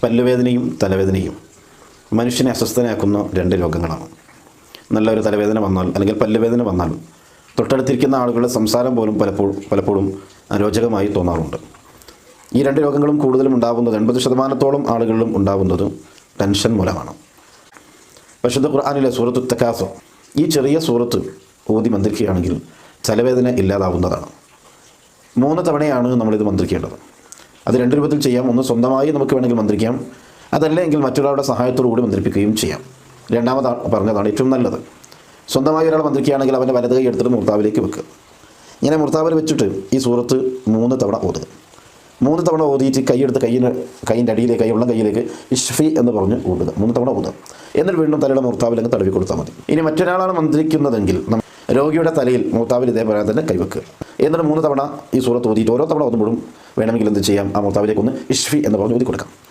പല്ലുവേദനയും തലവേദനയും മനുഷ്യനെ അസ്വസ്ഥനാക്കുന്ന രണ്ട് രോഗങ്ങളാണ്. നല്ലൊരു തലവേദന വന്നാൽ അല്ലെങ്കിൽ പല്ലുവേദന വന്നാൽ തൊട്ടടുത്തിരിക്കുന്ന ആളുകളുടെ സംസാരം പോലും പലപ്പോഴും അരോചകമായി തോന്നാറുണ്ട്. ഈ രണ്ട് രോഗങ്ങളും കൂടുതലും ഉണ്ടാകുന്നത് 80% ആളുകളിലും ഉണ്ടാകുന്നത് ടെൻഷൻ മൂലമാണ്. പരിശുദ്ധ ഖുർആനിലെ സൂറത്തു തകാസുർ, ഈ ചെറിയ സൂറത്ത് ഓതി മന്ത്രിക്കുകയാണെങ്കിൽ തലവേദന ഇല്ലാതാവുന്നതാണ്. 3 തവണയാണ് നമ്മളിത് മന്ത്രിക്കേണ്ടത്. അത് 2 രൂപത്തിൽ ചെയ്യാം. ഒന്ന് സ്വന്തമായി നമുക്ക് വേണമെങ്കിൽ മന്ത്രിക്കാം, അതല്ലെങ്കിൽ മറ്റൊരാളുടെ സഹായത്തോടു കൂടി മന്ത്രിപ്പിക്കുകയും ചെയ്യാം. രണ്ടാമത് പറഞ്ഞതാണ് ഏറ്റവും നല്ലത്. സ്വന്തമായി ഒരാൾ മന്ത്രിക്കുകയാണെങ്കിൽ അവൻ്റെ വലത് കൈ എടുത്തിട്ട് മുർത്താവിലേക്ക് വെക്കുക. ഇങ്ങനെ മുർത്താവിൽ വെച്ചിട്ട് ഈ സൂറത്ത് 3 തവണ ഓതുക. 3 തവണ ഓതിയിട്ട് കൈയെടുത്ത് കൈയിൻ്റെ അടിയിലേക്ക്, ഉള്ളം കൈയിലേക്ക് ഇഷ്ഫി എന്ന് പറഞ്ഞ് ഓടുക. 3 തവണ ഓതുക. എന്നിട്ട് വീണ്ടും തലയുടെ മുർത്താവിൽ അങ്ങ് തടവി കൊടുത്താൽ മതി. ഇനി മറ്റൊരാളാണ് മന്ത്രിക്കുന്നതെങ്കിൽ രോഗിയുടെ തലയിൽ മുർത്താവിൽ ഇതേപോലെ തന്നെ കൈവെക്കുക. എന്നിട്ട് 3 തവണ ഈ സൂറത്ത് ഓതിയിട്ട് ഓരോ തവണ ഓതുമ്പോഴും വേണമെങ്കിൽ എന്ത് ചെയ്യാം, ആ മുർത്താവിലേക്ക് ഒന്ന് ഇഷ്ഫി എന്ന് പറഞ്ഞ് ഓതി കൊടുക്കാം.